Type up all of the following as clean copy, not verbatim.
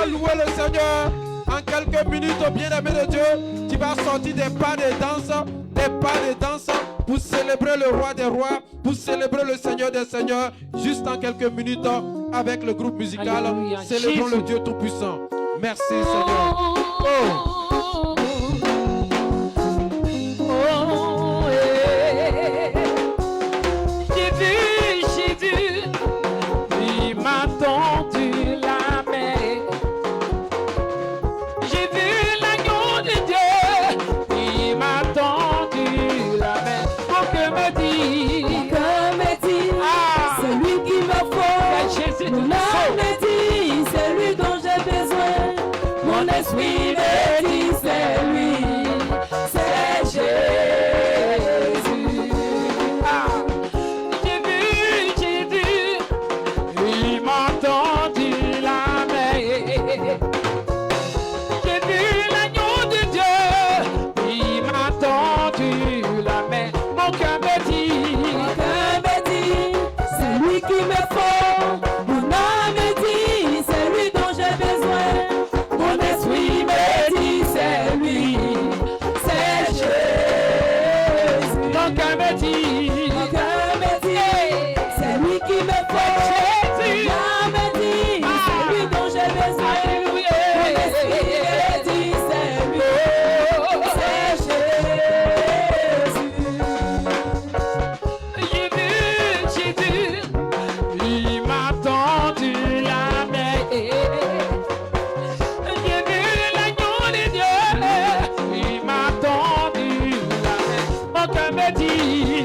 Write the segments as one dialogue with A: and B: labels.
A: va louer le Seigneur. En quelques minutes, bien-aimé de Dieu, tu vas sortir des pas de danse pour célébrer le roi des rois, pour célébrer le Seigneur des seigneurs, juste en quelques minutes avec le groupe musical.
B: Alléluia.
A: Célébrons
B: Jésus.
A: le Dieu Tout-Puissant. Merci Seigneur. Oh.
B: Jésus, il m'a tendu la main. J'ai vu l'agneau de Dieu, il m'a tendu la main. Mon cœur me dit,
C: c'est lui qui me faut.
B: Jésus,
C: Mon âme me dit, c'est lui dont j'ai besoin. Mon esprit me dit, c'est lui, c'est Jésus.
B: J'ai vu Jésus, il m'a tendu la main. J'ai vu l'agneau de Dieu, il m'a tendu la main. Mon cœur me dit,
C: C'est lui qui me faut. Mon âme me dit, c'est lui dont j'ai besoin. Mon esprit me dit, c'est lui, c'est Jésus.
B: mon cœur me dit,
C: Mon cœur me dit, c'est lui qui me faut.
B: Jésus.
C: Mon âme me dit, c'est lui dont j'ai besoin.
B: Alléluia.
C: Mon esprit me dit, c'est lui, c'est Jésus.
B: J'ai vu Jésus, il m'a tendu la main. J'ai vu l'agneau de Dieu, il m'a tendu la main. Mon cœur me dit,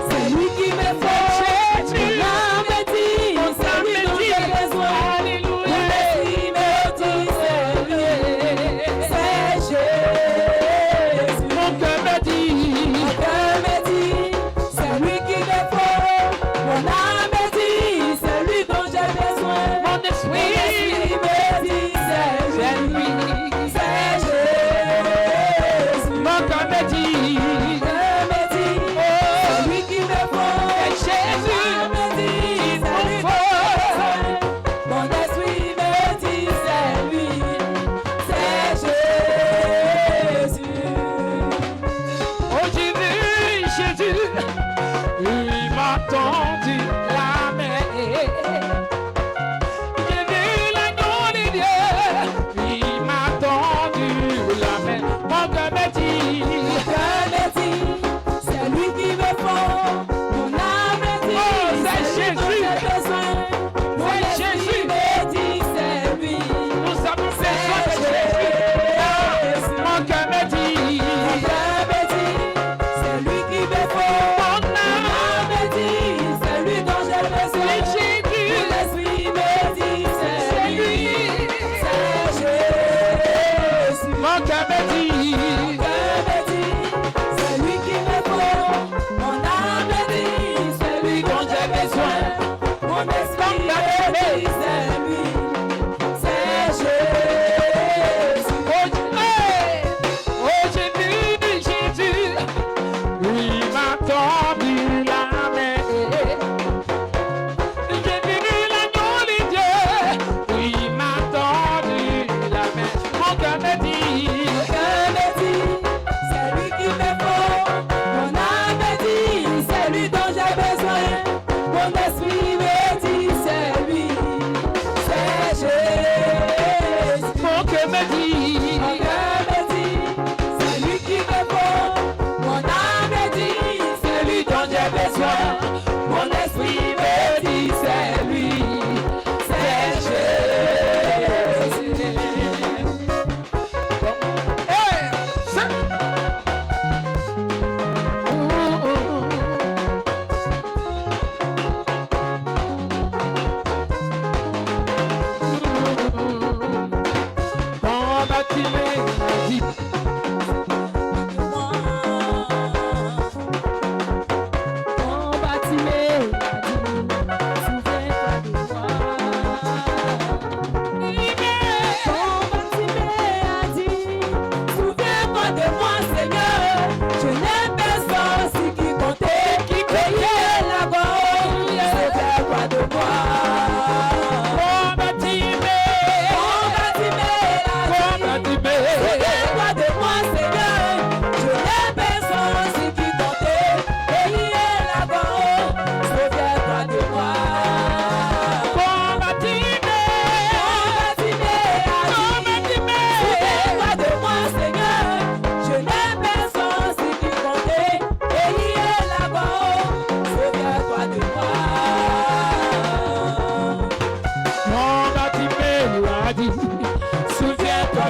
C: C'est lui qui me faut.
B: Jésus.
C: Mon âme me dit, c'est lui dont j'ai besoin.
B: Alléluia.
C: Mon esprit me dit, c'est lui, c'est Jésus.
B: Mon cœur me dit,
C: Mon cœur me dit, c'est lui qui me faut. Mon âme me dit, c'est lui dont j'ai besoin.
B: mon
C: Mon
B: esprit,
C: esprit me dit, c'est
B: c'est
C: lui,
B: lui.
C: c'est Jésus.
B: Mon cœur me dit,
C: Mon cœur me dit, c'est lui qui me faut.
B: c'est Jésus.
C: Mon âme me dit, c'est lui
B: Il
C: dont
B: faut.
C: j'ai besoin. Mon esprit me dit, c'est lui, c'est Jésus.
B: Oh, j'ai vu Jésus, il m'a tendu la main. J'ai vu l'agneau de Dieu, il m'a tendu la main. Mon cœur me dit,
C: Mon cœur me dit, c'est lui qui me faut. Mon âme me dit,
B: Oh, c'est
C: c'est lui dont
B: Jésus.
C: j'ai besoin. Mon
B: C'est
C: esprit
B: Jésus.
C: me dit, c'est lui,
B: nous avons besoin de
C: c'est
B: Jésus.
C: Jésus.
B: Mon cœur me dit,
C: Mon cœur me dit, c'est lui qui me faut.
B: mon
C: Mon
B: âme,
C: âme me dit, c'est lui dont j'ai besoin.
B: c'est Jésus.
C: Mon esprit me dit,
B: C'est
C: c'est
B: lui.
C: lui, c'est Jésus.
B: Mon cœur me dit,
C: Mon cœur me dit, c'est lui qui me faut. Mon âme me dit, c'est lui dont j'ai besoin. Mon esprit me dit, c'est lui, c'est Jésus.
B: oh, j'ai vu Jésus, il m'a tendu la main. J'ai vu l'agneau de Dieu, il m'a tendu la main. Mon cœur me dit,
C: Mon cœur me dit, c'est lui qui me faut. Mon âme me dit, c'est lui dont j'ai besoin. Mon esprit me dit, c'est lui,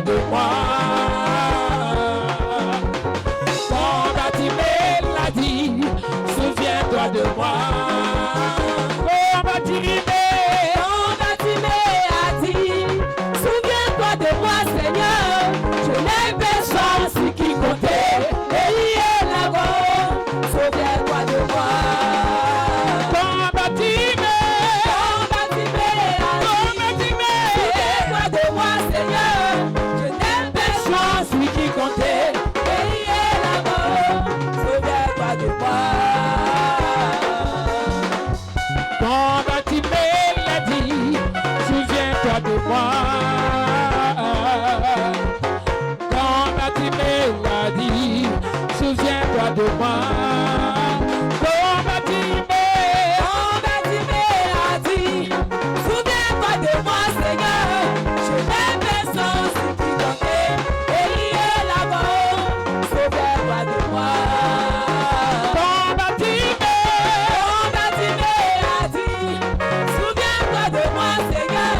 B: de moi. Quand Bartimée l'a dit, souviens-toi de moi. Quand Bartimée
C: a dit, souviens-toi de moi, Seigneur. Je n'ai personne ce qui comptait. Et il est là-bas, souviens-toi de moi.
B: Quand Bartimée
C: souviens-toi de moi, Seigneur. Je n'ai personne ce qui comptait. Et il est là-bas, souviens-toi de moi.
B: Quand Bartimée l'a dit, souviens-toi de moi. Quand Bartimée l'a dit, souviens-toi de moi. Quand Bartimée
C: a dit, souviens-toi de moi, Seigneur. Je n'ai personne ce qui comptait. Et il est là-bas, souviens-toi de moi.
B: Quand Bartimée
C: a dit, souviens-toi de moi, Seigneur.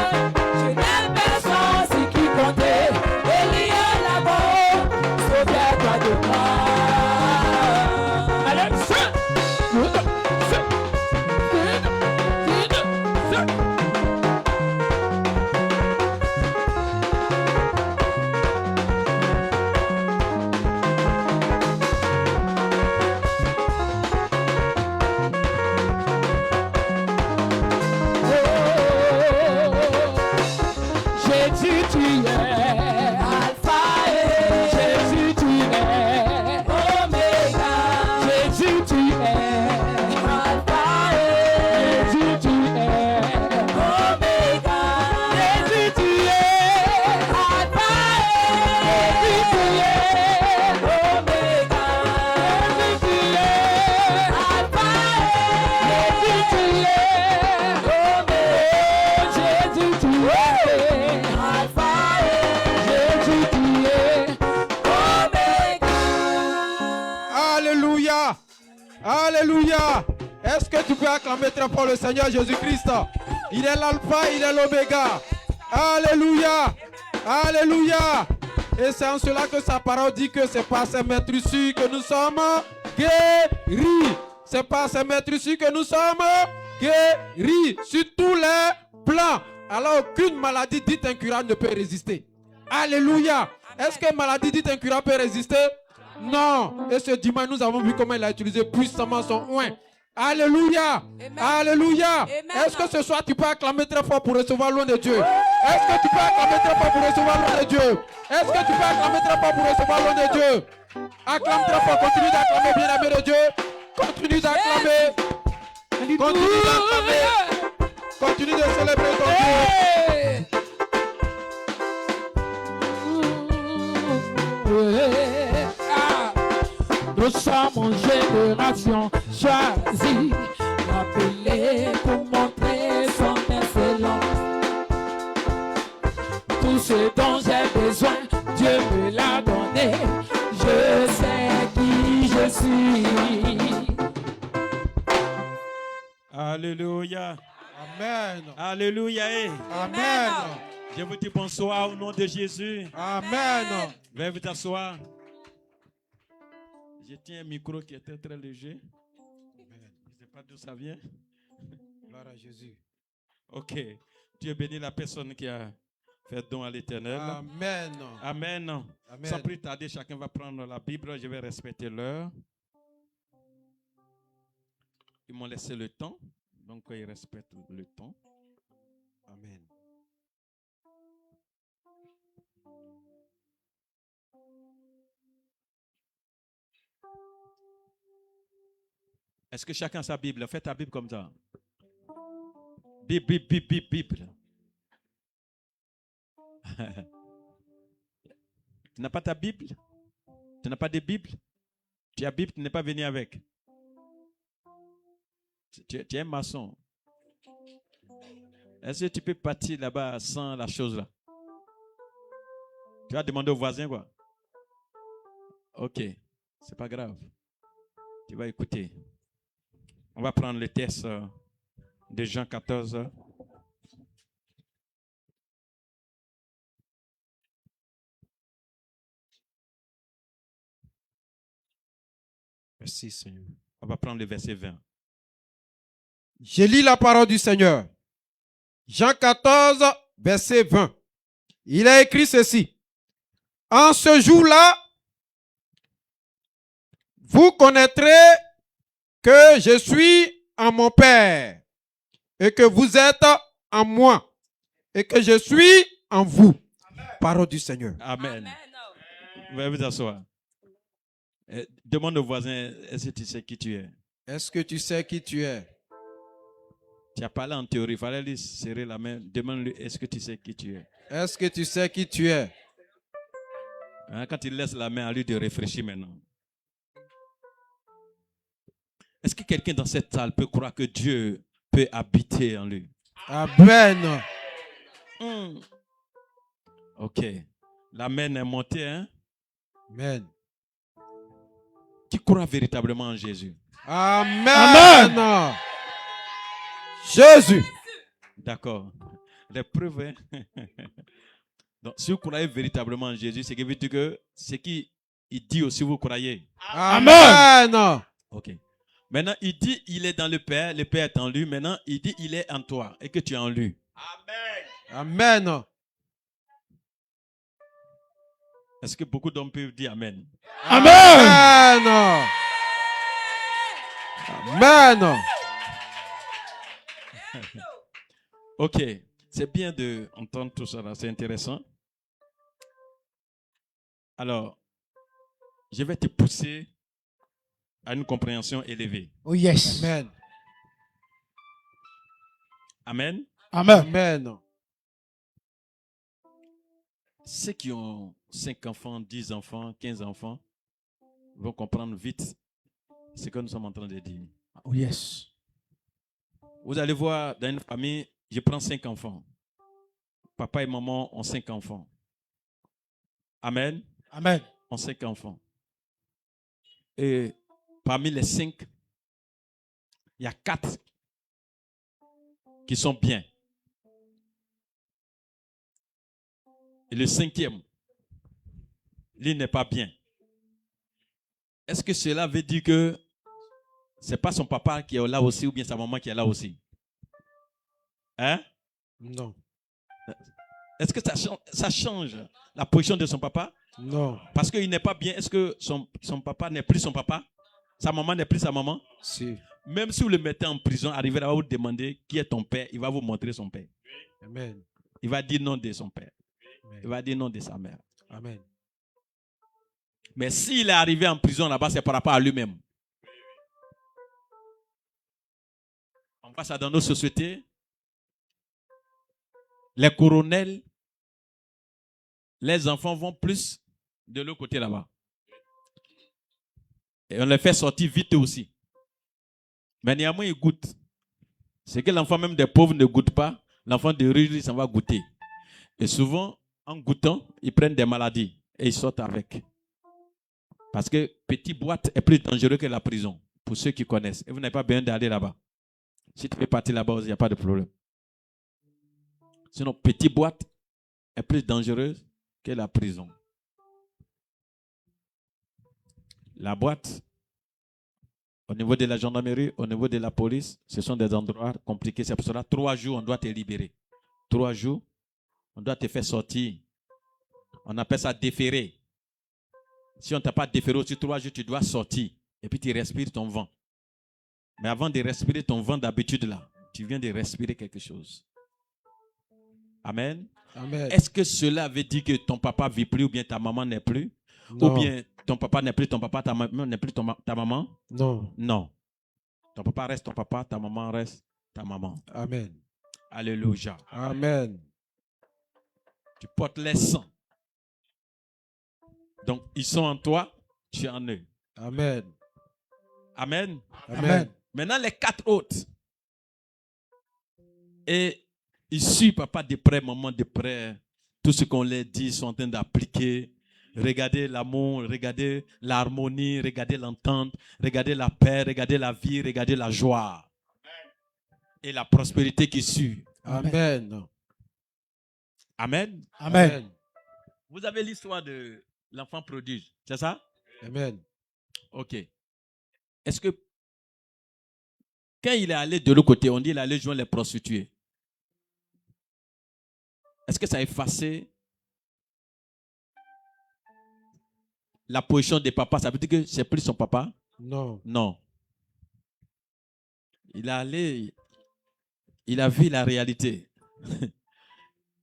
C: Je n'ai personne ce qui comptait. Et il est là-bas, souviens-toi de moi.
B: allez, Jésus, tu es
C: Alpha et
B: Jésus, tu es
C: Omega.
B: Jésus, tu es
C: Alpha et
B: Jésus, tu es
C: Omega.
B: Jésus, tu es
C: Alpha
B: Jésus, tu
C: et
B: es
C: Omega.
B: Jésus, tu es
C: Alpha
B: Jésus, tu es Jésus, tu es
C: Alpha
B: Jésus, tu es
C: Omega.
A: Alléluia. Alléluia. Est-ce que tu peux acclamer très fort le Seigneur Jésus-Christ? Il est l'alpha, il est l'oméga. Alléluia. Alléluia. Et c'est en cela que sa parole dit que c'est par ces maîtrisses que nous sommes guéris. C'est par ces maîtrisses que nous sommes guéris sur tous les plans. Alors aucune maladie dite incurable ne peut résister. Alléluia. Est-ce que maladie dite incurable peut résister? Non. Et ce dimanche, nous avons vu comment il a utilisé puissamment son oint. Alléluia.
C: Amen.
A: Alléluia.
C: Amen.
A: Est-ce que ce soir, tu peux acclamer très fort pour recevoir l'oint de Dieu? Est-ce que tu peux acclamer très fort pour recevoir l'oint de Dieu? Est-ce que tu peux acclamer très fort pour recevoir l'oint de Dieu? Acclame très fort. Continue d'acclamer, bien-aimé de Dieu. Continue d'acclamer. Continue d'acclamer. Continue de célébrer ton Dieu.
B: Nous sommes une génération choisie, appelée pour montrer son excellence. Tout ce dont j'ai besoin, Dieu me l'a donné. Je sais qui je suis.
D: Alléluia.
A: Amen.
D: Alléluia.
A: Amen.
D: Je vous dis bonsoir au nom de Jésus.
A: Amen.
D: Veuillez vous asseoir. Je tiens un micro qui était très léger. Je ne sais pas d'où ça vient.
A: Gloire à Jésus.
D: Ok. Dieu bénit la personne qui a fait don à l'Éternel.
A: Amen.
D: Amen.
A: Amen.
D: Sans plus tarder, chacun va prendre la Bible. Je vais respecter l'heure. Ils m'ont laissé le temps. Donc, ils respectent le temps.
A: Amen.
D: Est-ce que chacun a sa Bible? Fais ta Bible comme ça. Bible. Tu n'as pas ta Bible? Tu n'as pas de Bible? Tu as Bible, tu n'es pas venu avec. Tu es un maçon. Est-ce que tu peux partir là-bas sans la chose là? Tu vas demander au voisin quoi? Ok, c'est pas grave. Tu vas écouter. On va prendre le texte de Jean 14.
A: Merci, Seigneur.
D: On va prendre le verset 20.
A: Je lis la parole du Seigneur. Jean 14, verset 20. Il a écrit ceci. En ce jour-là, vous connaîtrez que je suis en mon Père et que vous êtes en moi et que je suis en vous. Parole du Seigneur.
D: Amen. Vous pouvez vous asseoir. Demande au voisin, est-ce que tu sais qui tu es?
A: Est-ce que tu sais qui tu es?
D: Tu as parlé en théorie, il fallait lui serrer la main. Demande-lui, est-ce que tu sais qui tu es?
A: Est-ce que tu sais qui tu es?
D: Hein, quand il laisse la main à lui de réfléchir maintenant. Est-ce que quelqu'un dans cette salle peut croire que Dieu peut habiter en lui?
A: Amen.
D: Ok. La main est montée, hein?
A: Amen.
D: Qui croit véritablement en Jésus?
A: Amen. Jésus.
D: D'accord. Les preuves, hein? Donc, si vous croyez véritablement en Jésus, c'est que veut dire que ce qu'il dit aussi, vous croyez.
A: Amen.
D: Ok. Maintenant, il dit il est dans le Père est en lui. Maintenant, il dit il est en toi et que tu es en lui.
A: Amen.
D: Est-ce que beaucoup d'hommes peuvent dire Amen?
A: Amen. Amen.
D: Ok. C'est bien d'entendre tout ça là. C'est intéressant. Alors, je vais te pousser à une compréhension élevée.
B: Oh yes.
A: Amen.
D: Amen.
B: Amen.
A: Amen.
D: Ceux qui ont 5 enfants, 10 enfants, 15 enfants vont comprendre vite ce que nous sommes en train de dire.
B: Oh yes.
D: Vous allez voir dans une famille, je prends 5 enfants. Papa et maman ont 5 enfants. Amen.
B: Amen.
D: Ont 5 enfants. Et parmi les 5, il y a 4 qui sont bien. Et le 5e, lui n'est pas bien. Est-ce que cela veut dire que ce n'est pas son papa qui est là aussi ou bien sa maman qui est là aussi? Hein?
A: Non.
D: Est-ce que ça change la position de son papa?
A: Non.
D: Parce qu'il n'est pas bien. Est-ce que son papa n'est plus son papa? Sa maman n'est plus sa maman?
A: Si.
D: Même si vous le mettez en prison, arrivez là, vous demandez qui est ton père, il va vous montrer son père.
A: Amen.
D: Il va dire non de son père.
A: Amen.
D: Il va dire non de sa mère.
A: Amen.
D: Mais s'il est arrivé en prison là-bas, c'est par rapport à lui-même. On voit ça dans nos sociétés. Les colonels, les enfants vont plus de l'autre côté là-bas. Et on les fait sortir vite aussi. Mais néanmoins, ils goûtent. C'est que l'enfant même des pauvres ne goûte pas. L'enfant des riches, il s'en va goûter. Et souvent, en goûtant, ils prennent des maladies et ils sortent avec. Parce que petite boîte est plus dangereux que la prison, pour ceux qui connaissent. Et vous n'avez pas besoin d'aller là-bas. Si tu veux partir là-bas, il n'y a pas de problème. Sinon, petite boîte est plus dangereuse que la prison. La boîte, au niveau de la gendarmerie, au niveau de la police, ce sont des endroits compliqués. C'est pour cela 3 jours, on doit te libérer. 3 jours, on doit te faire sortir. On appelle ça déférer. Si on ne t'a pas déféré aussi 3 jours, tu dois sortir. Et puis tu respires ton vent. Mais avant de respirer ton vent d'habitude là, tu viens de respirer quelque chose. Amen.
A: Amen.
D: Est-ce que cela veut dire que ton papa ne vit plus ou bien ta maman n'est plus?
A: Non.
D: Ou bien ton papa n'est plus ton papa, ta maman n'est plus ta maman?
A: Non.
D: Non. Ton papa reste ton papa, ta maman reste ta maman.
A: Amen.
D: Alléluia.
A: Amen.
D: Tu portes les sangs. Donc, ils sont en toi, tu es en eux.
A: Amen.
D: Amen.
A: Amen.
D: Maintenant, les 4 autres. Et ils suivent papa de près, maman de près. Tout ce qu'on leur dit, ils sont en train d'appliquer. Regardez l'amour, regardez l'harmonie, regardez l'entente, regardez la paix, regardez la vie, regardez la joie. Et la prospérité qui suit.
A: Amen.
D: Amen.
B: Amen.
D: Vous avez l'histoire de l'enfant prodige, c'est ça?
A: Amen.
D: Ok. est-ce que quand il est allé de l'autre côté, on dit qu'il allait joindre les prostituées. Est-ce que ça a effacé la position des papas? Ça veut dire que c'est plus son papa?
A: Non.
D: Non. Il est allé, il a vu la réalité.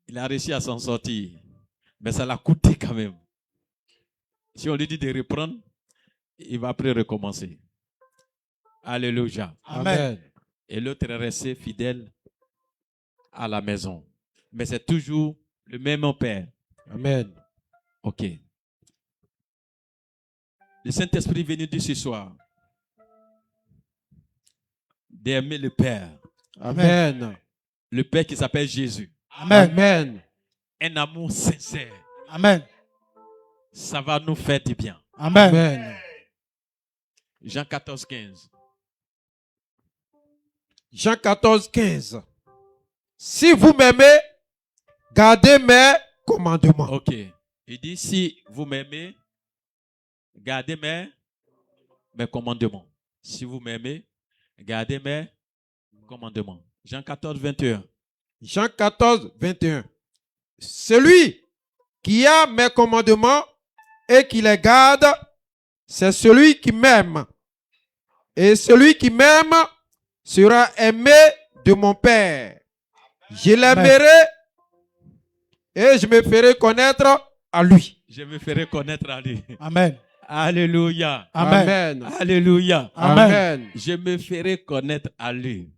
D: Il a réussi à s'en sortir. Mais ça l'a coûté quand même. Si on lui dit de reprendre, il va après recommencer. Alléluia.
A: Amen.
D: Et l'autre est resté fidèle à la maison. Mais c'est toujours le même père.
A: Amen.
D: Ok. Le Saint-Esprit est venu dire ce soir d'aimer le Père.
A: Amen.
D: Le Père qui s'appelle Jésus.
E: Amen.
A: Amen.
D: Un amour sincère.
E: Amen.
D: Ça va nous faire du bien.
E: Amen.
A: Amen.
D: Jean 14, 15.
A: Jean 14, 15. Si vous m'aimez, gardez mes commandements.
D: Ok. Il dit, si vous m'aimez, gardez mes commandements. Si vous m'aimez, gardez mes commandements. Jean 14, 21.
A: Jean 14, 21. Celui qui a mes commandements et qui les garde, c'est celui qui m'aime. Et celui qui m'aime sera aimé de mon Père. Je l'aimerai et je me ferai connaître à lui.
D: Je me ferai connaître à lui.
E: Amen.
D: Alléluia.
E: Amen.
A: Amen.
D: Alléluia.
A: Amen.
D: Je me ferai connaître à lui.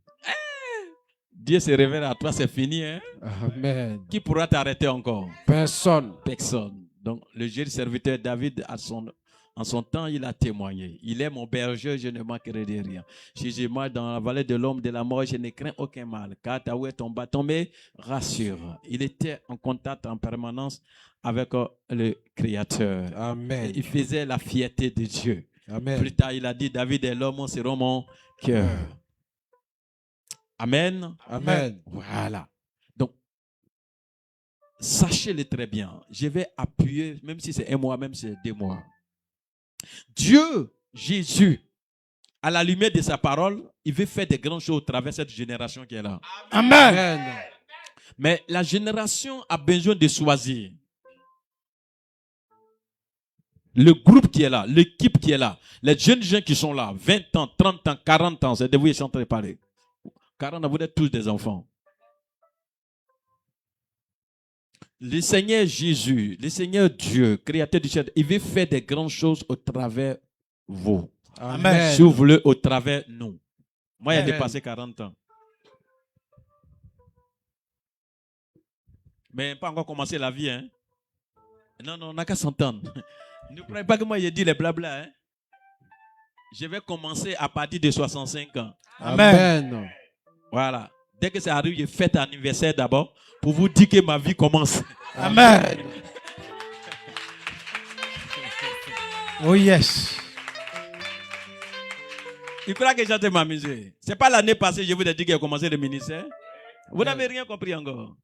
D: Dieu se révèle à toi, c'est fini. Hein?
A: Amen.
D: Qui pourra t'arrêter encore?
A: Personne.
D: Personne. Donc, le jeune serviteur David, en son temps, il a témoigné. Il est mon berger, je ne manquerai de rien. Jésus, moi, dans la vallée de l'homme de la mort, je ne crains aucun mal. Car ta oué ton bâton me rassure. Il était en contact en permanence avec le Créateur.
A: Amen.
D: Il faisait la fierté de Dieu.
A: Amen.
D: Plus tard, il a dit, David et l'homme seront mon cœur. Amen.
A: Amen.
D: Voilà. Donc, sachez-le très bien. Je vais appuyer, même si c'est un mois, même si c'est 2 mois. Dieu, Jésus, à la lumière de sa parole, il veut faire des grandes choses au travers de cette génération qui est là.
E: Amen.
A: Amen.
D: Mais la génération a besoin de choisir. Le groupe qui est là, l'équipe qui est là, les jeunes gens qui sont là, 20 ans, 30 ans, 40 ans, c'est de vous qui sont en train de parler. 40 ans, vous êtes tous des enfants. Le Seigneur Jésus, le Seigneur Dieu, créateur du ciel, il veut faire des grandes choses au travers vous.
A: Amen.
D: Si vous voulez, au travers nous. Moi, il a
A: Amen.
D: dépassé 40 ans. Mais pas encore commencé la vie. Hein? Non, on n'a qu'à s'entendre. Ne croyez pas que moi, j'ai dit les blabla. Hein? Je vais commencer à partir de 65 ans.
A: Amen.
D: Voilà. Dès que ça arrive, je fête anniversaire d'abord pour vous dire que ma vie commence.
E: Amen. Oh yes.
D: Il faudra que j'aille m'amuser. Ce n'est pas l'année passée, je vous ai dit qu'il a commencé le ministère. Vous n'avez rien compris encore.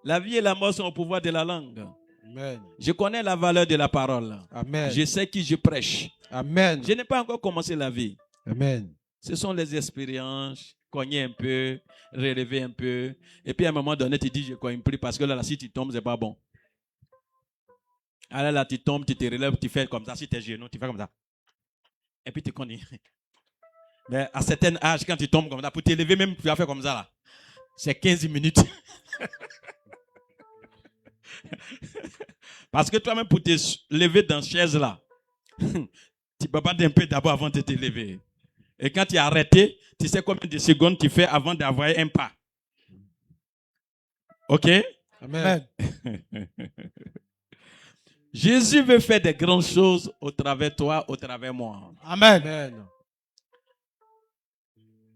D: La vie et la mort sont au pouvoir de la langue.
A: Amen.
D: Je connais la valeur de la parole.
A: Amen.
D: Je sais qui je prêche.
A: Amen.
D: Je n'ai pas encore commencé la vie.
A: Amen.
D: Ce sont les expériences, cogner un peu, relever un peu. Et puis à un moment donné, tu dis, je ne cogne plus parce que là, si tu tombes, ce n'est pas bon. Alors là, tu tombes, tu te relèves, tu fais comme ça. Si tu es genou, tu fais comme ça. Et puis tu cognes. Mais à certain âge, quand tu tombes comme ça, pour te lever même, tu vas faire comme ça là. C'est 15 minutes. Parce que toi-même, pour te lever dans cette chaise là, tu peux pas un peu d'abord avant de te lever. Et quand tu es arrêté, tu sais combien de secondes tu fais avant d'avoir un pas. Ok?
A: Amen.
D: Jésus veut faire des grandes choses au travers de toi, au travers de moi.
E: Amen.
A: Amen.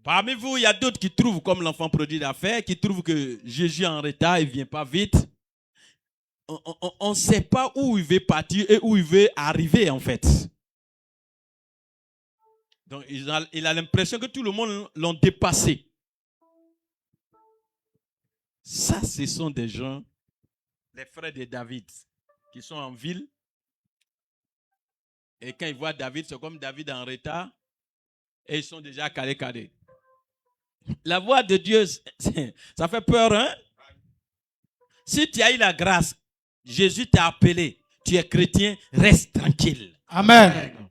D: Parmi vous, il y a d'autres qui trouvent, comme l'enfant produit d'affaires, qui trouvent que Jésus est en retard, il ne vient pas vite. On ne sait pas où il veut partir et où il veut arriver en fait. Donc il a l'impression que tout le monde l'ont dépassé. Ça, ce sont des gens, les frères de David, qui sont en ville. Et quand ils voient David, c'est comme David en retard. Et ils sont déjà calés. La voix de Dieu, ça fait peur, hein? Si tu as eu la grâce, Jésus t'a appelé, tu es chrétien, reste tranquille.
E: Amen.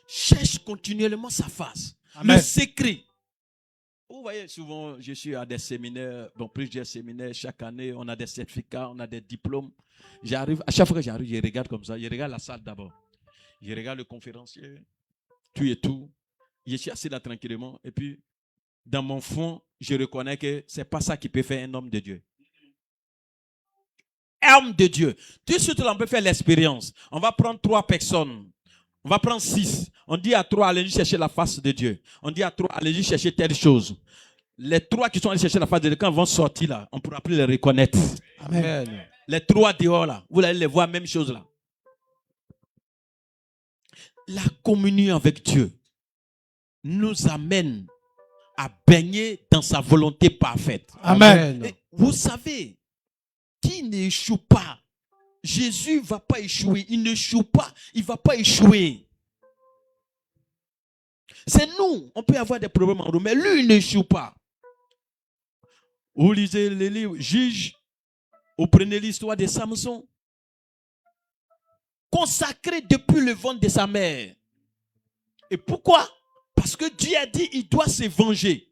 D: Cherche continuellement sa face.
E: Amen.
D: Le secret. Vous voyez, souvent, je suis à des séminaires, plusieurs séminaires, chaque année, on a des certificats, on a des diplômes. À chaque fois que j'arrive, je regarde comme ça, je regarde la salle d'abord. Je regarde le conférencier, tout et tout. Je suis assis là tranquillement, et puis, dans mon fond, je reconnais que ce n'est pas ça qui peut faire un homme de Dieu. Homme de Dieu. Tout de suite, on peut faire l'expérience. On va prendre 3 personnes. On va prendre 6. On dit à 3, allez chercher la face de Dieu. On dit à 3, allez chercher telle chose. Les 3 qui sont allés chercher la face de Dieu, quand ils vont sortir là, on ne pourra plus les reconnaître.
E: Amen.
D: Les 3 dehors là, vous allez les voir, même chose là. La communion avec Dieu nous amène à baigner dans sa volonté parfaite.
E: Amen.
D: Et vous savez, qui n'échoue pas, Jésus ne va pas échouer. Il n'échoue pas, il ne va pas échouer. C'est nous, on peut avoir des problèmes en nous, mais lui, il n'échoue pas. Vous lisez les livres, Juge, vous prenez l'histoire de Samson, consacré depuis le ventre de sa mère. Et pourquoi? Parce que Dieu a dit il doit se venger.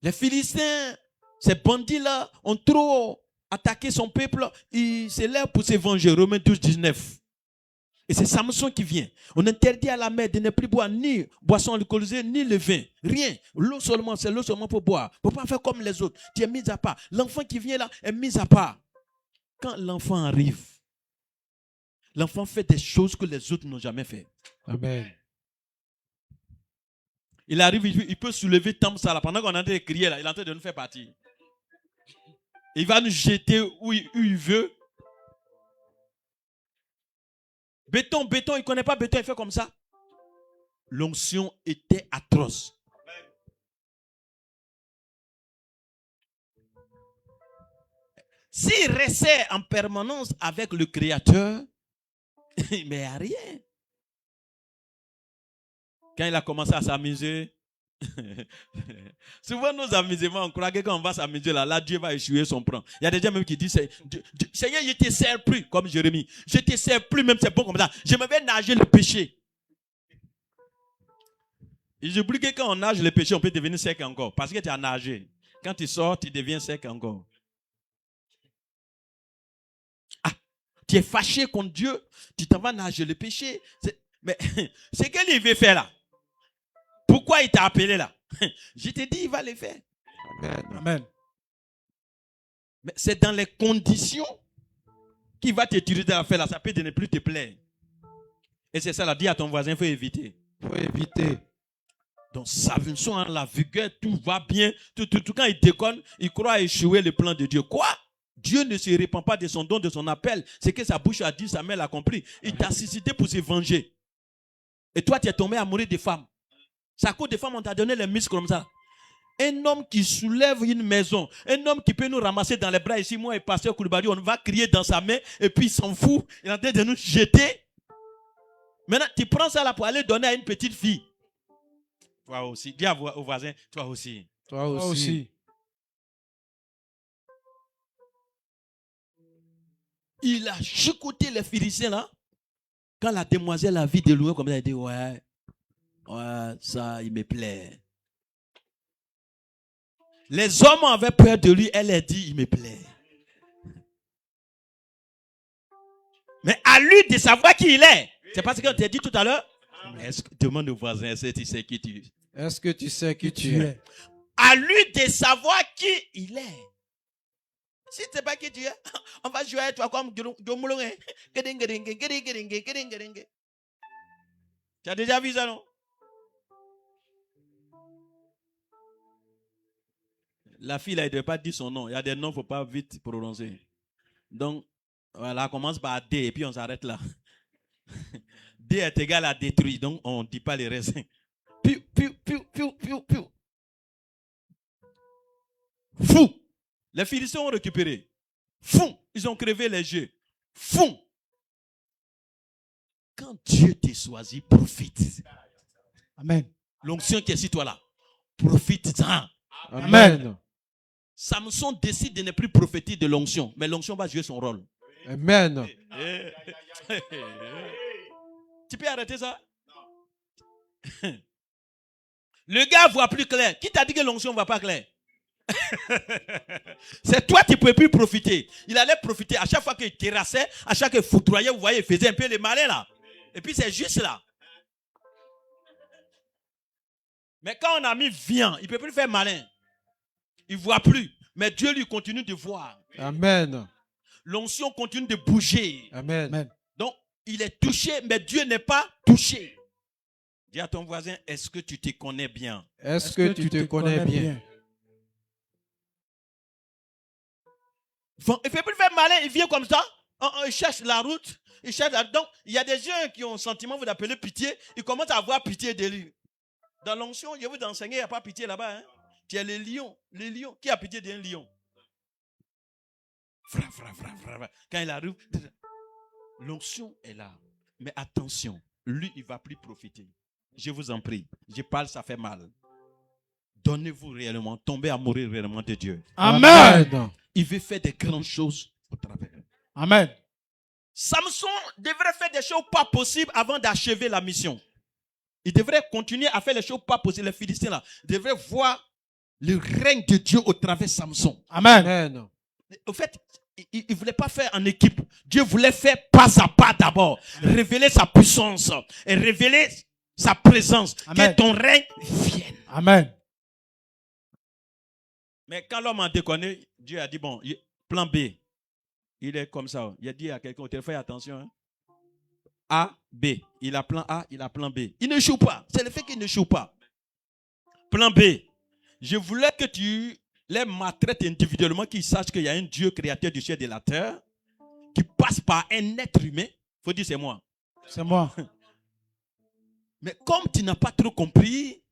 D: Les Philistins, ces bandits-là, ont trop attaqué son peuple. Ils se lèvent pour se venger. Romains 12, 19. Et c'est Samson qui vient. On interdit à la mère de ne plus boire ni boisson alcoolisée, ni le vin. Rien. L'eau seulement, c'est l'eau seulement pour boire. Il ne faut pas faire comme les autres. Tu es mis à part. L'enfant qui vient là est mis à part. Quand l'enfant arrive, l'enfant fait des choses que les autres n'ont jamais fait.
E: Amen.
D: Il arrive, il peut soulever tant ça là. Pendant qu'on est en train de crier là, il est en train de nous faire partir. Il va nous jeter où il veut. Béton, il ne connaît pas béton, il fait comme ça. L'onction était atroce. S'il restait en permanence avec le Créateur, mais il n'y a rien. Quand il a commencé à s'amuser, souvent nos amusements, on croit que quand on va s'amuser là, Dieu va échouer son plan. Il y a des gens même qui disent, Seigneur, je ne te sers plus, comme Jérémie. Je ne te sers plus, même c'est bon comme ça. Je me vais nager le péché. Et j'oublie que quand on nage le péché, on peut devenir sec encore. Parce que tu as nagé. Quand tu sors, tu deviens sec encore. Ah, tu es fâché contre Dieu, tu t'en vas nager le péché. Mais c'est qu'il veut faire là. Pourquoi il t'a appelé là? Je te dis, il va le faire.
E: Amen. Amen.
D: Mais c'est dans les conditions qu'il va te tirer de l'affaire là. Ça peut ne plus te plaire. Et c'est ça, là, dis à ton voisin, il faut éviter.
E: Il faut éviter.
D: Donc, Samson a la vigueur, tout va bien. Tout, quand il déconne, il croit échouer le plan de Dieu. Quoi? Dieu ne se répand pas de son don, de son appel. C'est que sa bouche a dit, sa main l'a compris. Il t'a suscité pour se venger. Et toi, tu es tombé à mourir des femmes. C'est à cause des femmes, on t'a donné les muscles comme ça. Un homme qui soulève une maison, un homme qui peut nous ramasser dans les bras ici, moi et pasteur Koulibaly, on va crier dans sa main et puis il s'en fout. Il est en train de nous jeter. Maintenant, tu prends ça là pour aller donner à une petite fille. Toi aussi. Dis au voisin, toi aussi.
E: Toi aussi.
D: Il a chicoté les Philistins là. Quand la demoiselle a vu de loin comme ça, elle dit ouais, ça il me plaît. Les hommes avaient peur de lui, elle a dit il me plaît. Mais à lui de savoir qui il est. C'est parce qu'on t'a dit tout à l'heure. Demande au voisin, est-ce que tu sais qui tu es?
E: Est-ce que tu sais qui tu es?
D: À lui de savoir qui il est. Si tu ne sais pas qui tu es, on va jouer avec toi comme Domoulon. Tu as déjà vu ça, non? La fille, là, elle ne devait pas dire son nom. Il y a des noms, il ne faut pas vite prononcer. Donc, voilà, on commence par D et puis on s'arrête là. D est égal à détruit, donc on ne dit pas les raisins. Piu. Fou. Les Philistins ont récupéré. Fou. Ils ont crevé les yeux. Fou. quand Dieu t'a choisi, profite.
E: Amen.
D: L'onction qui est sur toi là, profite-en.
A: Amen.
D: Samson décide de ne plus prophétiser de l'onction, mais l'onction va jouer son rôle.
A: Amen.
D: Tu peux arrêter ça? Le gars voit plus clair. Qui t'a dit que l'onction ne va pas clair? C'est toi qui ne pouvais plus profiter. Il allait profiter à chaque fois qu'il terrassait, à chaque fois qu'il foudroyait, vous voyez, il faisait un peu les malins là. Et puis c'est juste là. Mais quand on a mis viand, il ne peut plus faire malin. Il ne voit plus. Mais Dieu lui continue de voir.
A: Amen.
D: L'onction continue de bouger.
A: Amen.
D: Donc, il est touché, mais Dieu n'est pas touché. Dis à ton voisin, est-ce que tu te connais bien?
A: Est-ce que tu te connais bien?
D: Il ne fait plus faire malin, il vient comme ça, il cherche la route, Donc, il y a des gens qui ont le sentiment, vous l'appelez pitié, ils commencent à avoir pitié de lui. Dans l'onction, je vous enseigner, il n'y a pas pitié là-bas. Hein? Tu as les lions. Qui a pitié d'un lion? Quand il arrive, l'onction est là. Mais attention, lui, il ne va plus profiter. Je vous en prie. Je parle, ça fait mal. Donnez-vous réellement, tombez à mourir réellement de Dieu.
E: Amen.
D: Il veut faire des grandes choses au travers.
E: Amen.
D: Samson devrait faire des choses pas possibles avant d'achever la mission. Il devrait continuer à faire les choses pas possibles. Les Philistins là devraient voir le règne de Dieu au travers de Samson.
E: Amen.
A: Amen.
D: Au fait, il ne voulait pas faire en équipe. Dieu voulait faire pas à pas d'abord. Révéler sa puissance et révéler sa présence.
E: Amen.
D: Que ton règne vienne.
E: Amen.
D: Mais quand l'homme a déconné, Dieu a dit, bon, plan B. Il est comme ça. Il a dit à quelqu'un, fais attention. Hein. A, B. Il a plan A, il a plan B. Il ne joue pas. C'est le fait qu'il ne joue pas. Plan B. Je voulais que tu les maltraites individuellement, qu'ils sachent qu'il y a un Dieu créateur du ciel et de la terre, qui passe par un être humain. Il faut dire, c'est moi.
E: C'est moi.
D: Mais comme tu n'as pas trop compris,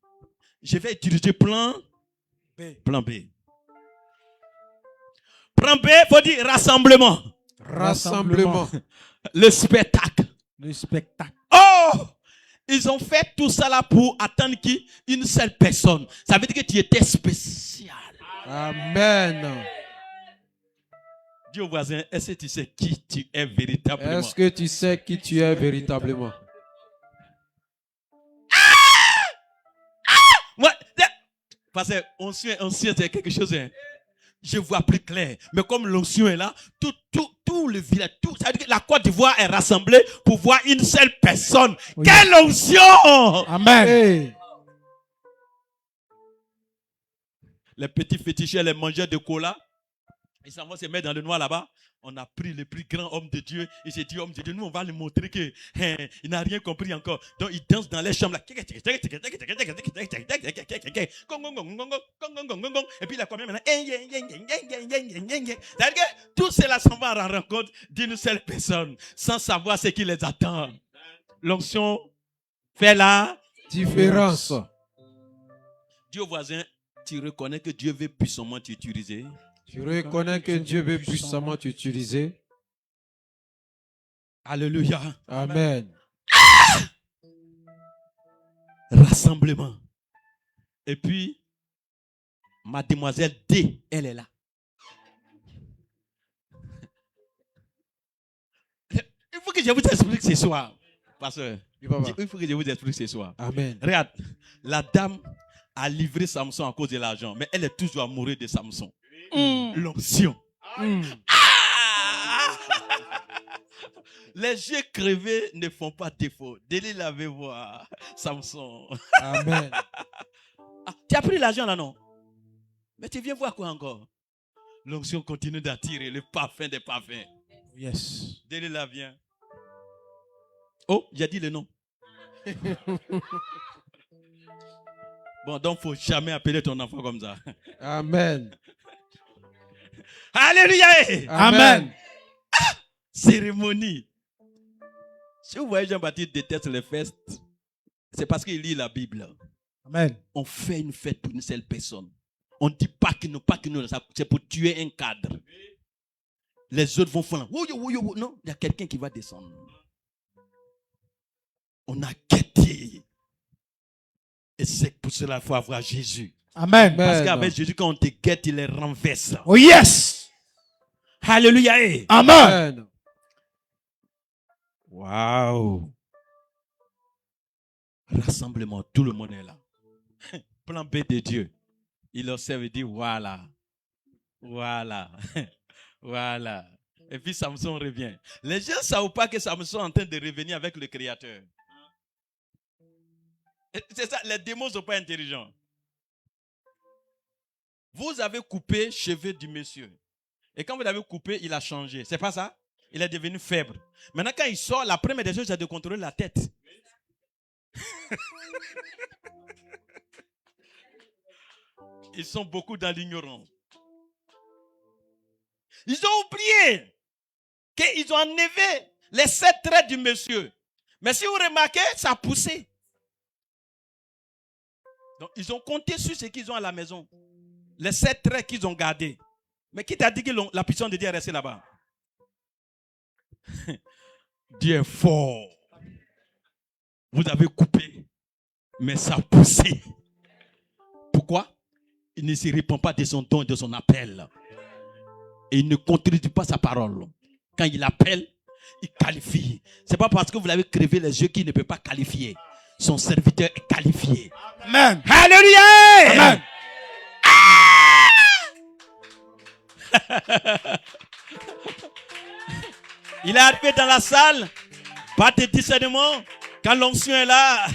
D: je vais utiliser plan B. Plan B. Plan B, il faut dire rassemblement.
A: Rassemblement.
D: Le spectacle.
E: Le spectacle.
D: Oh! Ils ont fait tout ça là pour attendre qui? Une seule personne. Ça veut dire que tu étais spécial.
A: Amen.
D: Dis au voisin, est-ce que tu sais qui tu es véritablement?
A: Est-ce que tu sais qui tu es véritablement?
D: Ouais, parce que onction, c'est quelque chose. Hein. Je vois plus clair. Mais comme l'onction est là, tout le village, ça veut dire que la Côte d'Ivoire est rassemblée pour voir une seule personne. Oui. Quelle onction!
E: Amen.
A: Hey.
D: Les petits féticheurs, les mangeurs de cola, ils s'en vont se mettre dans le noir là-bas. On a pris le plus grand homme de Dieu. Il s'est dit, homme de Dieu, nous on va lui montrer qu'il n'a rien compris encore. Donc il danse dans les chambres là. Et puis il a combien maintenant? C'est-à-dire que tout cela s'en va à la rencontre d'une seule personne, sans savoir ce qui les attend. L'onction fait la
A: différence.
D: Dis au voisin, tu reconnais que Dieu veut puissamment t'utiliser.
A: Tu reconnais que Dieu veut puissamment t'utiliser.
D: Alléluia.
A: Amen.
D: Rassemblement. Et puis, mademoiselle D, elle est là. Il faut que je vous explique ce soir. Pasteur, il faut que je vous explique ce soir.
A: Amen.
D: Regarde, la dame a livré Samson à cause de l'argent, mais elle est toujours amoureuse de Samson. L'onction. Les yeux crevés ne font pas défaut. Délile avait voir Samson.
A: Amen.
D: Tu as pris l'argent là, non? Mais tu viens voir quoi encore? L'onction continue d'attirer le parfum des parfums.
E: Yes.
D: Délile vient. Oh, j'ai dit le nom. Bon, donc il ne faut jamais appeler ton enfant comme ça.
A: Amen.
D: Alléluia.
E: Amen.
D: Cérémonie. Si vous voyez Jean-Baptiste déteste les fêtes, c'est parce qu'il lit la Bible.
E: Amen.
D: On fait une fête pour une seule personne. On ne dit pas que nous, c'est pour tuer un cadre. Les autres vont faire. Non, il y a quelqu'un qui va descendre. On a guetté. Et c'est pour cela qu'il faut avoir Jésus.
E: Amen.
D: Parce qu'avec Jésus, quand on te guette, il les renverse.
E: Oh yes.
D: Alléluia.
E: Amen.
A: Amen.
D: Waouh. Rassemblement, tout le monde est là. Plan B de Dieu. Il observe et dit voilà. Voilà. Voilà. Et puis Samson revient. Les gens ne savent pas que Samson est en train de revenir avec le Créateur. C'est ça, les démons ne sont pas intelligents. Vous avez coupé cheveux du monsieur. Et quand vous l'avez coupé, il a changé. C'est pas ça? Il est devenu faible. Maintenant, quand il sort, la première des choses, c'est de contrôler la tête. Ils sont beaucoup dans l'ignorance. Ils ont oublié qu'ils ont enlevé les 7 traits du monsieur. Mais si vous remarquez, ça a poussé. Donc, ils ont compté sur ce qu'ils ont à la maison. Les 7 traits qu'ils ont gardés. Mais qui t'a dit que la puissance de Dieu est restée là-bas? Dieu est fort. Vous avez coupé, mais ça a poussé. Pourquoi? Il ne se répand pas de son don et de son appel. Et il ne contredit pas sa parole. Quand il appelle, il qualifie. Ce n'est pas parce que vous l'avez crevé les yeux qu'il ne peut pas qualifier. Son serviteur est qualifié.
E: Amen.
D: Alléluia!
E: Amen.
D: Il est arrivé dans la salle, pas de discernement. Quand l'onction est là,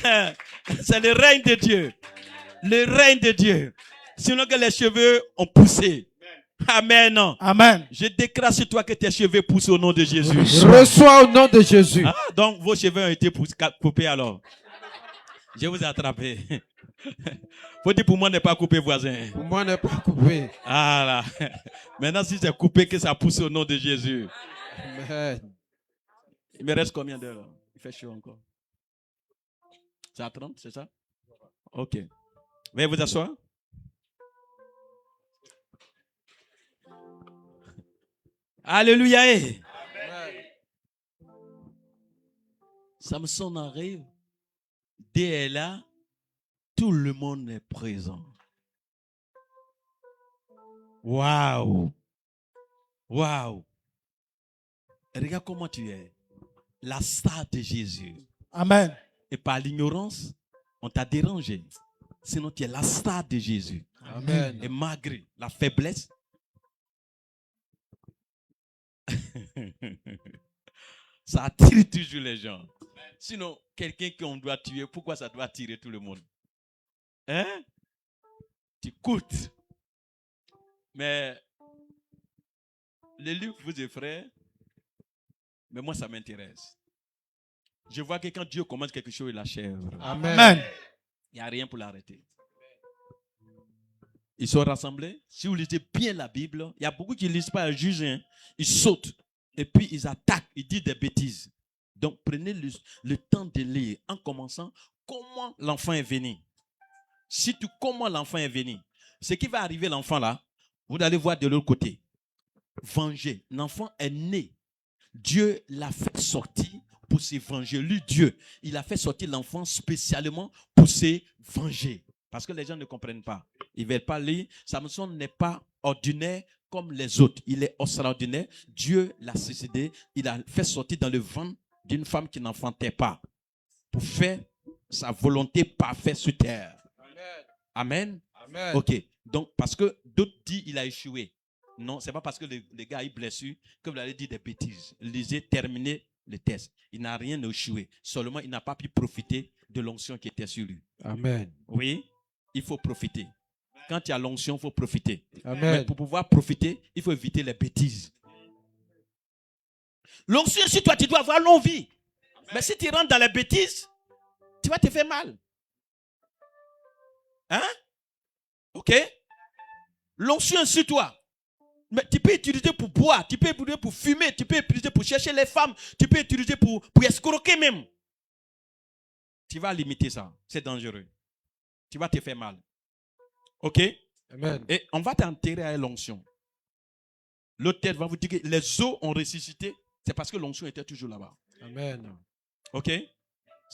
D: c'est le règne de Dieu. Le règne de Dieu. Sinon que les cheveux ont poussé. Amen.
E: Amen.
D: Je déclare sur toi que tes cheveux poussent au nom de Jésus.
A: Reçois au nom de Jésus.
D: Ah, donc vos cheveux ont été coupés alors. Je vous ai attrapé. Faut dire pour moi ne pas couper voisin.
A: Pour moi, n'est pas coupé.
D: Ah là. Maintenant si c'est coupé que ça pousse au nom de Jésus.
A: Amen.
D: Il me reste combien d'heures? Il fait chaud encore. C'est à 30, c'est ça? Ok. Veuillez vous asseoir. Alléluia.
A: Amen.
D: Samson arrive. Dès elle est là, tout le monde est présent. Waouh. Waouh. Regarde comment tu es. La star de Jésus.
E: Amen.
D: Et par l'ignorance, on t'a dérangé. Sinon, tu es la star de Jésus.
A: Amen.
D: Et malgré la faiblesse, ça attire toujours les gens. Sinon, quelqu'un qu'on doit tuer, pourquoi ça doit attirer tout le monde? Hein? Tu coûtes. Mais les livres vous effraient, mais moi ça m'intéresse. Je vois que quand Dieu commence quelque chose, il achève.
A: Amen.
E: Amen.
D: Il n'y a rien pour l'arrêter. Ils sont rassemblés. Si vous lisez bien la Bible, il y a beaucoup qui ne lisent pas un juge. Hein. Ils sautent. Et puis ils attaquent. Ils disent des bêtises. Donc prenez le temps de lire en commençant comment l'enfant est venu. Si tu comment l'enfant est venu, ce qui va arriver l'enfant là, vous allez voir de l'autre côté. Venger. L'enfant est né. Dieu l'a fait sortir pour se venger. Lui, Dieu, il a fait sortir l'enfant spécialement pour se venger. Parce que les gens ne comprennent pas. Ils ne veulent pas lire. Samson n'est pas ordinaire comme les autres. Il est extraordinaire. Dieu l'a suscité. Il a fait sortir dans le ventre d'une femme qui n'enfantait pas. Pour faire sa volonté parfaite sur terre. Amen.
A: Amen.
D: Ok. Donc, parce que d'autres disent qu'il a échoué. Non, ce n'est pas parce que le gars est blessé que vous allez dire des bêtises. Lisez, terminez le test. Il n'a rien échoué. Seulement, il n'a pas pu profiter de l'onction qui était sur lui.
A: Amen.
D: Oui, il faut profiter. Quand il y a l'onction, il faut profiter.
A: Amen.
D: Mais pour pouvoir profiter, il faut éviter les bêtises. L'onction, si toi, tu dois avoir longue vie. Mais si tu rentres dans les bêtises, tu vas te faire mal. Hein? Ok? L'onction sur toi. Mais tu peux utiliser pour boire, tu peux utiliser pour fumer, tu peux utiliser pour chercher les femmes, tu peux utiliser pour escroquer même. Tu vas limiter ça. C'est dangereux. Tu vas te faire mal. Ok?
A: Amen.
D: Et on va t'enterrer à l'onction. L'autre tête va vous dire que les os ont ressuscité. C'est parce que l'onction était toujours là-bas.
A: Amen.
D: Ok?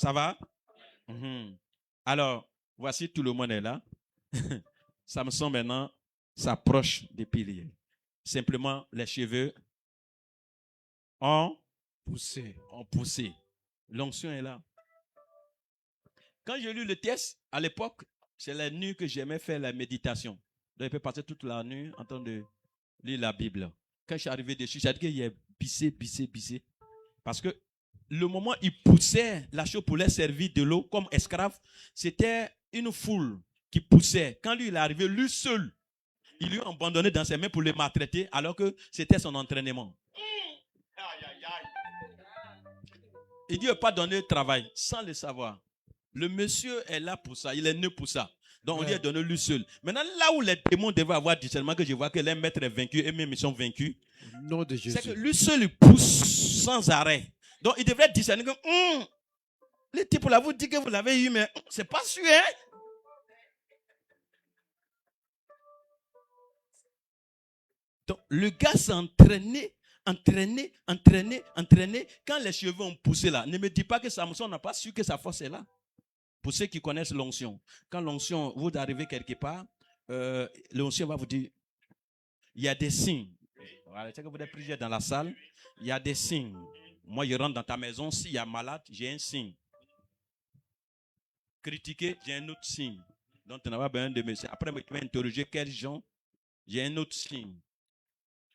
D: Ça va? Mhm. Alors, voici tout le monde est là. Samson maintenant s'approche des piliers. Simplement, les cheveux ont poussé. L'onction est là. Quand j'ai lu le texte, à l'époque, c'est la nuit que j'aimais faire la méditation. Donc, je peux passer toute la nuit en train de lire la Bible. Quand je suis arrivé dessus, j'ai dit qu'il y a bissé. Parce que le moment où il poussait la chose pour leur servir de l'eau comme esclave, c'était une foule qui poussait. Quand lui, il est arrivé, lui seul, il lui a abandonné dans ses mains pour le maltraiter alors que c'était son entraînement. Il dit, il n'a pas donné le travail sans le savoir. Le monsieur est là pour ça, il est né pour ça. Donc on lui a donné lui seul. Maintenant, là où les démons devaient avoir discernement, que je vois que les maîtres est vaincu et même ils sont vaincus,
A: Nom de Jésus.
D: c'est que lui seul il pousse sans arrêt. Donc il devrait discerner que le type là vous dit que vous l'avez eu, mais c'est pas sûr. Hein? Donc le gars s'est entraîné. Quand les cheveux ont poussé là, ne me dis pas que Samson n'a pas su que sa force est là. Pour ceux qui connaissent l'onction, quand l'onction, vous arrivez quelque part, l'onction va vous dire, il y a des signes. Voilà, c'est que vous êtes plusieurs dans la salle, il y a des signes. Moi, je rentre dans ta maison, s'il y a malade, j'ai un signe. Critiquer, j'ai un autre signe. Donc, tu n'as pas besoin de me... Après, tu vas interroger quels gens, j'ai un autre signe.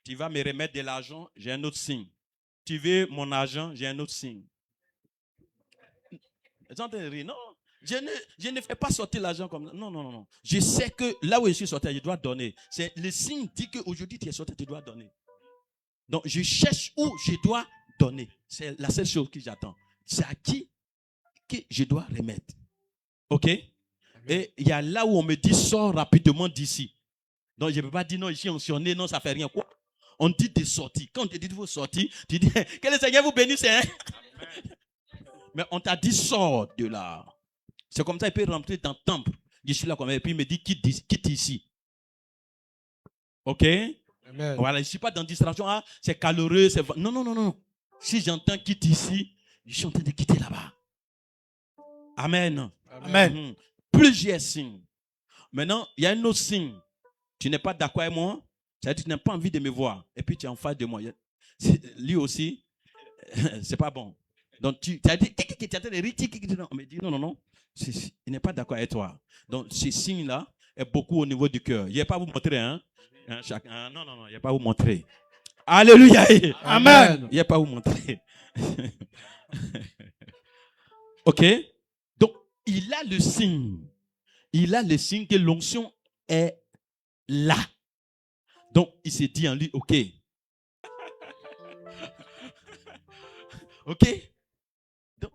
D: Tu vas me remettre de l'argent, j'ai un autre signe. Tu veux mon argent, j'ai un autre signe. Non, je ne fais pas sortir l'argent comme ça. Non. Je sais que là où je suis sorti, je dois donner. C'est le signe dit qu'aujourd'hui tu es sorti, tu dois donner. Donc je cherche où je dois donner. C'est la seule chose que j'attends. C'est à qui que je dois remettre. Ok? Et il y a là où on me dit sors rapidement d'ici. Donc je ne peux pas dire non, ici on s'en est, non, ça ne fait rien. Quoi? On dit de sortir. Quand on te dit de vous sortir, tu dis que le Seigneur vous bénisse. Hein? Mais on t'a dit sors de là. C'est comme ça, il peut rentrer dans le temple. Je suis là comme ça, et puis il me dit quitte ici. Ok?
A: Amen.
D: Voilà, je ne suis pas dans distraction. Ah, c'est caloreux. Non. Si j'entends quitte ici, je suis en train de quitter là-bas. Amen.
E: Amen.
D: Plusieurs signes. Maintenant, il y a un autre signe. Tu n'es pas d'accord avec moi. C'est-à-dire que tu n'as pas envie de me voir. Et puis tu es en face de moi. Lui aussi, c'est pas bon. Donc tu as dit, on me dit non. Il n'est pas d'accord avec toi. Donc ce signe-là est beaucoup au niveau du cœur. Il ne va pas vous montrer. Non, il ne va pas vous montrer. Alléluia.
A: Amen.
D: Il ne va pas vous montrer. Ok? Donc il a le signe. Il a le signe que l'onction est là. Donc il s'est dit en lui, ok. Ok? Donc,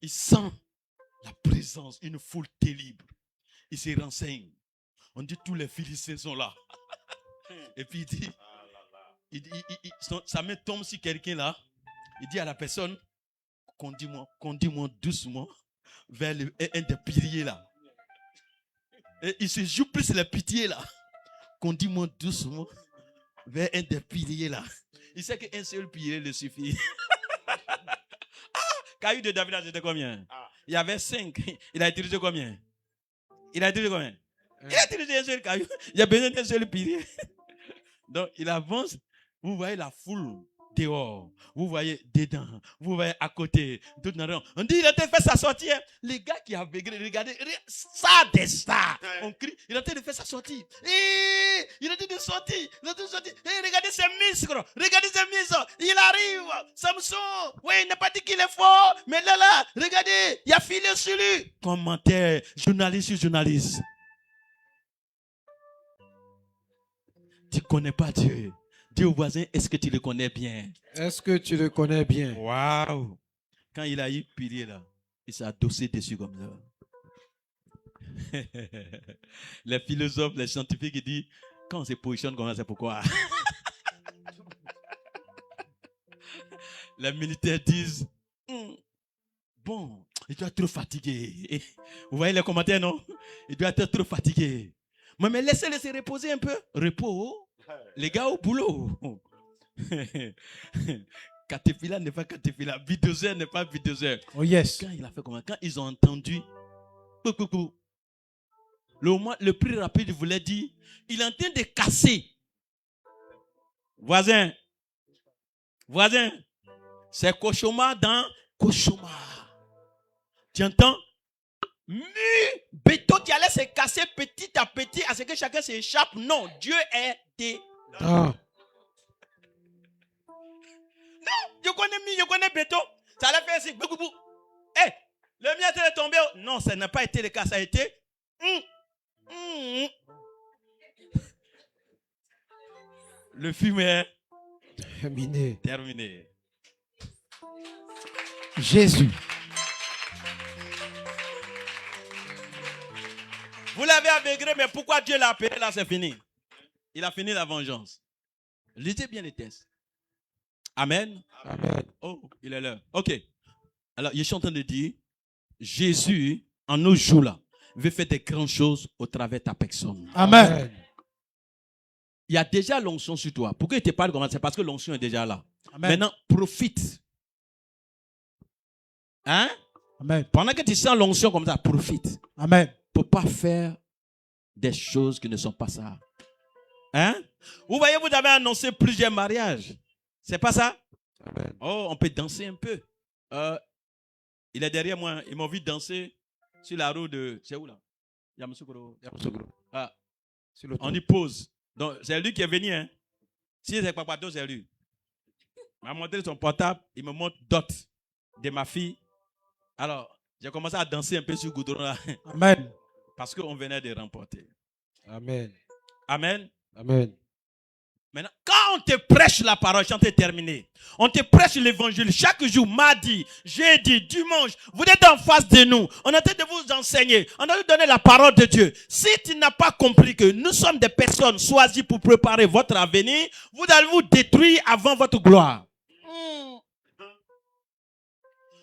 D: il sent la présence, une foule terrible. Il se renseigne. On dit tous les Philistins sont là. Et puis il dit, sa main tombe sur quelqu'un là. Il dit à la personne, conduis-moi doucement vers un des piliers là. Et il se joue plus les pitiés là. Conduis-moi doucement vers un des piliers là. Il sait qu'un seul pilier le suffit. Caillou de David, c'était combien? Il y avait 5. Il a utilisé combien? Il a utilisé un seul caillou. Il y a besoin d'un seul pilier. Donc, il avance. Vous voyez la foule dehors. Vous voyez dedans. Vous voyez à côté. Tout on dit, il a fait sa sortie. Hein. Les gars qui avaient regardé, ça des stars. On crie, il a fait sa sortie. Il a dit de sortir. Regardez ses muscles. Il arrive. Samson. Oui, il n'a pas dit qu'il est fort. Mais là, regardez. Il a filé sur lui. Commentaire. Journaliste. Tu ne connais pas Dieu. Dis au voisin, est-ce que tu le connais bien?
A: Est-ce que tu le connais bien?
D: Waouh! Quand il a eu pilier là, il s'est adossé dessus comme ça. Les philosophes, les scientifiques, ils disent, quand on se positionne comme ça, c'est pourquoi? Les militaires disent, bon, il doit être trop fatigué. Vous voyez les commentaires, non? Il doit être trop fatigué. Mais laissez-le se reposer un peu. Repos. Les gars au boulot. Caterpillar n'est pas caterpillar. Bulldozer n'est pas bulldozer.
E: Oh yes.
D: Quand il a fait comment? Quand ils ont entendu, le plus rapide voulait dire, il est en train de casser. Voisin, c'est cauchemar dans cauchemar. Tu entends? Béton qui allait se casser petit à petit à ce que chacun s'échappe. Non, Dieu est des.
A: Ah.
D: Non, je connais béton. Ça allait faire ainsi. Hey, le mien est tombé. Non, ça n'a pas été le cas. Ça a été. Le film est terminé.
A: Jésus.
D: Vous l'avez aveuglé, mais pourquoi Dieu l'a appelé là, c'est fini. Il a fini la vengeance. Lisez bien les textes. Amen.
A: Amen.
D: Oh, il est l'heure. Ok. Alors, je suis en train de dire, Jésus, en nos jours-là, veut faire des grandes choses au travers de ta personne.
E: Amen.
D: Il y a déjà l'onction sur toi. Pourquoi il ne te parle comme ça? C'est parce que l'onction est déjà là.
E: Amen.
D: Maintenant, profite. Hein?
E: Amen.
D: Pendant que tu sens l'onction comme ça, profite.
E: Amen.
D: Pour ne pas faire des choses qui ne sont pas ça. Hein? Vous voyez, vous avez annoncé plusieurs mariages. C'est pas ça?
A: Amen.
D: Oh, on peut danser un peu. Il est derrière moi. Ils m'ont vu danser sur la roue de... C'est où là? Yamoussoukro. Ah. On y pose. Donc, c'est lui qui est venu. Hein? Si c'est Papato, c'est lui. Il m'a montré son portable. Il me montre d'autres de ma fille. Alors, j'ai commencé à danser un peu sur le goudron là.
E: Amen.
D: Parce qu'on venait de remporter.
A: Amen.
D: Amen.
A: Amen.
D: Maintenant, quand on te prêche la parole, j'en ai terminé. On te prêche l'évangile chaque jour, mardi, jeudi, dimanche. Vous êtes en face de nous. On est en train de vous enseigner. On a vous donner la parole de Dieu. Si tu n'as pas compris que nous sommes des personnes choisies pour préparer votre avenir, vous allez vous détruire avant votre gloire.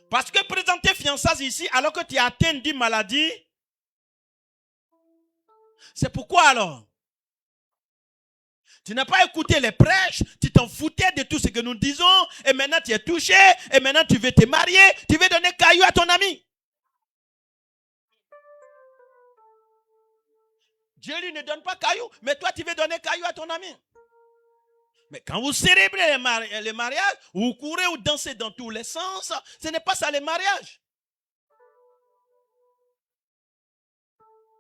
D: Parce que présenter fiançailles ici alors que tu es atteint d'une maladie, c'est pourquoi alors? Tu n'as pas écouté les prêches, tu t'en foutais de tout ce que nous disons, et maintenant tu es touché, et maintenant tu veux te marier, tu veux donner caillou à ton ami. Dieu lui ne donne pas caillou, mais toi tu veux donner caillou à ton ami. Mais quand vous célébrez les mariages, vous courez ou dansez dans tous les sens, ce n'est pas ça les mariages.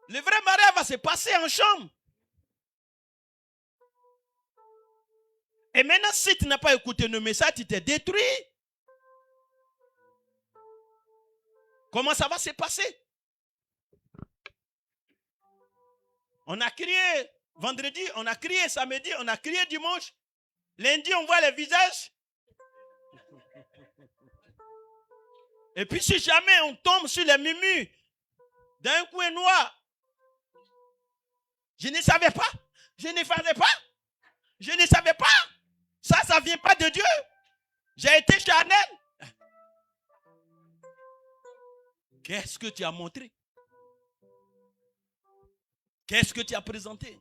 D: Le vrai mariage va se passer en chambre. Et maintenant, si tu n'as pas écouté nos messages, tu t'es détruit. Comment ça va se passer? On a crié vendredi, on a crié samedi, on a crié dimanche. Lundi, on voit les visages. Et puis, si jamais on tombe sur les mumus d'un coin noir, je ne savais pas. Je ne savais pas. Je ne savais pas. Ça ne vient pas de Dieu. J'ai été charnel. Qu'est-ce que tu as montré? Qu'est-ce que tu as présenté?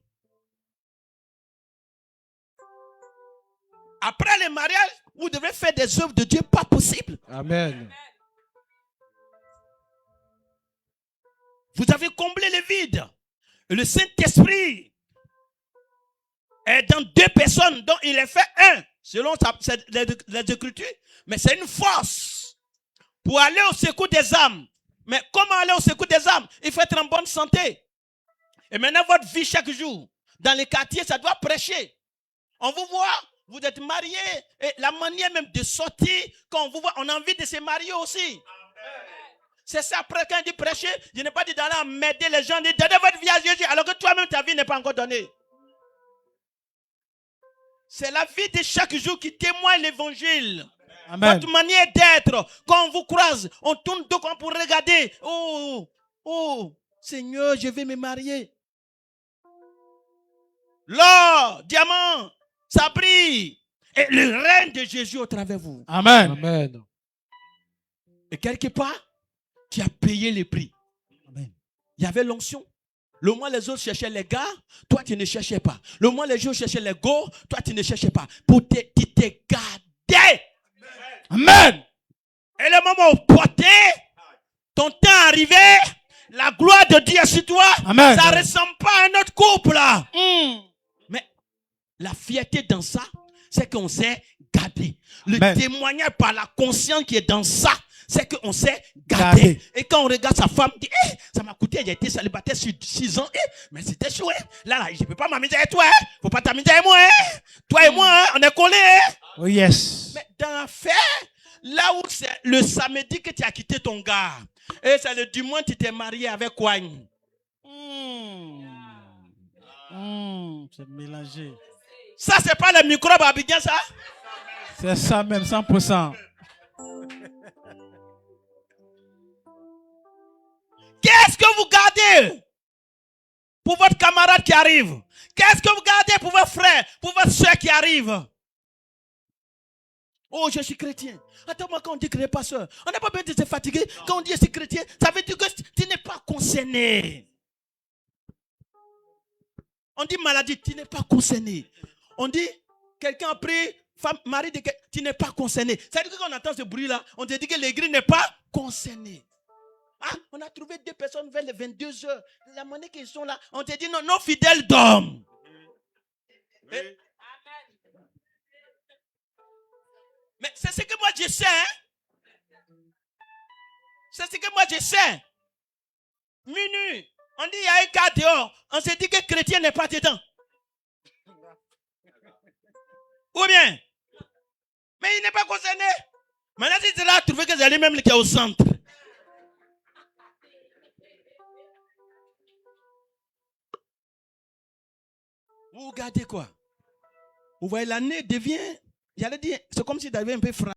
D: Après le mariage, vous devez faire des œuvres de Dieu pas possibles.
A: Amen.
D: Vous avez comblé le vide. Et le Saint-Esprit est dans deux personnes dont il est fait un, selon les Écritures. Mais c'est une force pour aller au secours des âmes. Mais comment aller au secours des âmes? Il faut être en bonne santé. Et maintenant, votre vie chaque jour, dans les quartiers, ça doit prêcher. On vous voit, vous êtes mariés. Et la manière même de sortir, quand on vous voit, on a envie de se marier aussi. C'est ça, après quand il dit prêcher, je n'ai pas dit d'aller m'aider les gens, de donner votre vie à Jésus, alors que toi-même ta vie n'est pas encore donnée. C'est la vie de chaque jour qui témoigne l'évangile.
E: Amen.
D: Votre manière d'être, quand on vous croise, on tourne deux coins pour regarder. Oh, Seigneur, je vais me marier. L'or, diamant, ça brille. Et le règne de Jésus au travers de vous.
E: Amen.
A: Amen.
D: Et quelque part, tu as payé le prix.
E: Amen.
D: Il y avait l'onction. Le moment les autres cherchaient les gars, toi tu ne cherchais pas. Le moment les autres cherchaient les go, toi tu ne cherchais pas. Tu t'es gardé.
E: Amen.
F: Et le moment où porté, ton temps arrivé, la gloire de Dieu est sur toi.
E: Amen.
F: Ça ne ressemble pas à un autre couple. Mais la fierté dans ça, c'est qu'on sait garder. Le
E: Amen.
F: témoignage par la conscience qui est dans ça, c'est qu'on sait garder. Et quand on regarde sa femme, on dit, ça m'a coûté, j'ai été célibataire sur 6 ans, mais c'était chaud. Là, je ne peux pas m'amuser avec toi. Faut pas t'amuser avec moi. Toi et moi, on est collés.
E: Oh yes.
F: Mais dans l'affaire, là où c'est le samedi que tu as quitté ton gars, et c'est le dimanche que tu t'es marié avec quoi?
E: C'est mélangé.
F: Ça, c'est pas le microbe à Abidjan, ça?
E: C'est ça même, 100%.
F: Qu'est-ce que vous gardez pour votre camarade qui arrive? Qu'est-ce que vous gardez pour votre frère, pour votre soeur qui arrive? Oh, je suis chrétien. Attends, moi, quand on dit que je suis pasteur, on n'a pas besoin de se fatiguer. Quand on dit que je suis chrétien, ça veut dire que tu n'es pas concerné. On dit maladie, tu n'es pas concerné. On dit, quelqu'un a pris, femme, mari de quelqu'un, tu n'es pas concerné. Ça veut dire que quand on entend ce bruit-là, on te dit que l'église n'est pas concernée. Ah, on a trouvé 2 personnes vers les 22 heures. La monnaie qu'ils sont là, on te dit non, nos fidèles dorment. Mais c'est ce que moi je sais. C'est ce que moi je sais. Minuit, on dit il y a un cas dehors. On se dit que le chrétien n'est pas dedans. Ou bien, mais il n'est pas concerné. Maintenant, si tu l'as trouvé que c'est lui-même qui est au centre. Vous regardez quoi? Vous voyez, l'année devient, j'allais dire, c'est comme si tu avais un peu frappé.